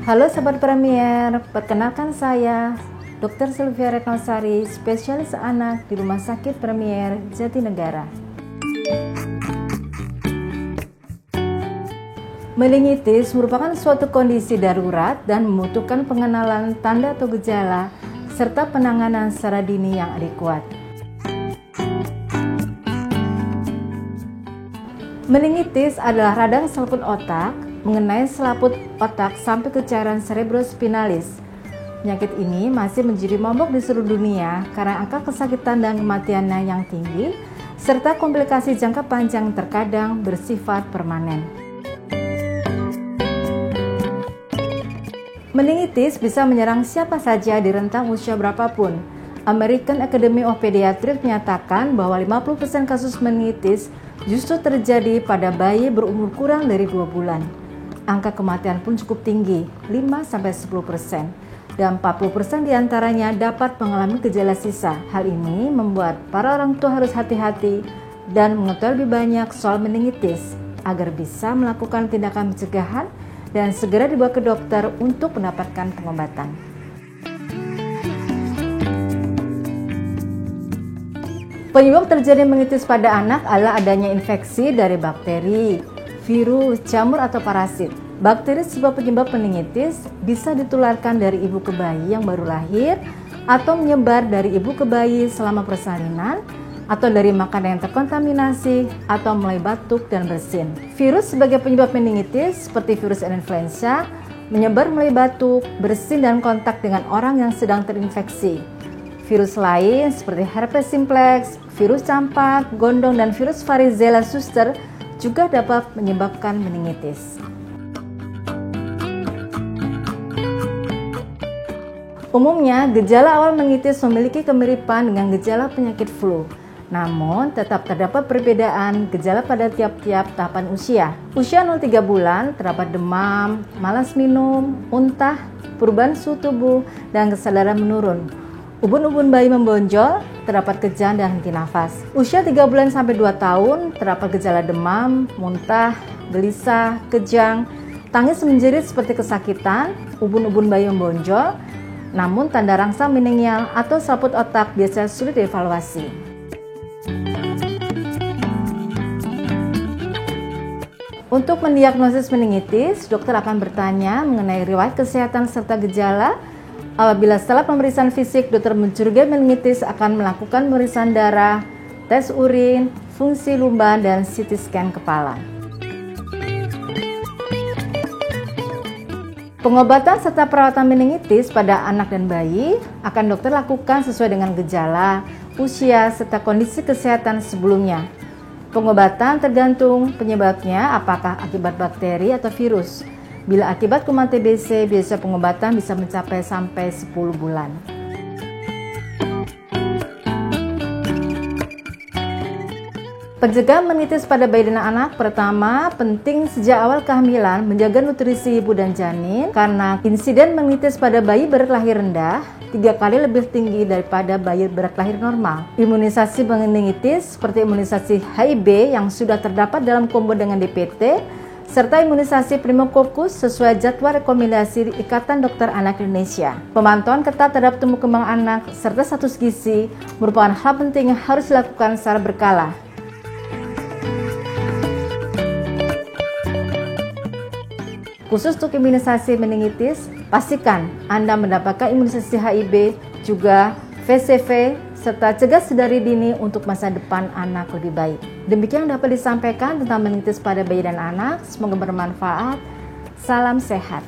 Halo Sobat Premier, perkenalkan saya Dr. Sylvia Retnosari, spesialis anak di Rumah Sakit Premier Jatinegara. Meningitis merupakan suatu kondisi darurat dan membutuhkan pengenalan tanda atau gejala serta penanganan secara dini yang adekuat. Meningitis adalah radang selaput otak mengenai selaput otak sampai ke cairan cerebrospinalis. Penyakit ini masih menjadi momok di seluruh dunia karena angka kesakitan dan kematiannya yang tinggi, serta komplikasi jangka panjang terkadang bersifat permanen. Meningitis bisa menyerang siapa saja di rentang usia berapapun. American Academy of Pediatrics menyatakan bahwa 50% kasus meningitis justru terjadi pada bayi berumur kurang dari 2 bulan. Angka kematian pun cukup tinggi, 5-10%, dan 40% diantaranya dapat mengalami gejala sisa. Hal ini membuat para orang tua harus hati-hati dan mengetahui lebih banyak soal meningitis agar bisa melakukan tindakan pencegahan dan segera dibawa ke dokter untuk mendapatkan pengobatan. Penyebab terjadi meningitis pada anak adalah adanya infeksi dari bakteri, virus, jamur, atau parasit. Bakteri sebuah penyebab meningitis bisa ditularkan dari ibu ke bayi yang baru lahir atau menyebar dari ibu ke bayi selama persalinan atau dari makanan yang terkontaminasi atau mulai batuk dan bersin. Virus sebagai penyebab meningitis seperti virus influenza menyebar melalui batuk, bersin, dan kontak dengan orang yang sedang terinfeksi. Virus lain seperti herpes simplex, virus campak, gondong, dan virus varicella zoster juga dapat menyebabkan meningitis. Umumnya, gejala awal meningitis memiliki kemiripan dengan gejala penyakit flu. Namun, tetap terdapat perbedaan gejala pada tiap-tiap tahapan usia. Usia 0-3 bulan terdapat demam, malas minum, muntah, perubahan suhu tubuh, dan kesadaran menurun. Ubun-ubun bayi membonjol, terdapat kejang dan henti nafas. Usia 3 bulan sampai 2 tahun, terdapat gejala demam, muntah, gelisah, kejang, tangis menjerit seperti kesakitan, ubun-ubun bayi membonjol, namun tanda rangsang meningial atau selaput otak biasanya sulit dievaluasi. Untuk mendiagnosis meningitis, dokter akan bertanya mengenai riwayat kesehatan serta gejala. Apabila setelah pemeriksaan fisik dokter mencurigai meningitis, akan melakukan pemeriksaan darah, tes urin, fungsi lumbar, dan CT scan kepala. Pengobatan serta perawatan meningitis pada anak dan bayi akan dokter lakukan sesuai dengan gejala, usia, serta kondisi kesehatan sebelumnya. Pengobatan tergantung penyebabnya, apakah akibat bakteri atau virus. Bila akibat kuman TBC, biasa pengobatan bisa mencapai sampai 10 bulan. Pencegahan meningitis pada bayi dan anak, pertama, penting sejak awal kehamilan menjaga nutrisi ibu dan janin karena insiden meningitis pada bayi berat lahir rendah 3 kali lebih tinggi daripada bayi berat lahir normal. Imunisasi meningitis seperti imunisasi HIV yang sudah terdapat dalam combo dengan DPT serta imunisasi pneumokokus sesuai jadwal rekomendasi Ikatan Dokter Anak Indonesia. Pemantauan ketat terhadap tumbuh kembang anak serta status gizi merupakan hal penting yang harus dilakukan secara berkala. Khusus untuk imunisasi meningitis, pastikan Anda mendapatkan imunisasi HIV, juga VCV, serta cegah sedari dini untuk masa depan anak lebih baik. Demikian yang dapat disampaikan tentang meningitis pada bayi dan anak. Semoga bermanfaat. Salam sehat.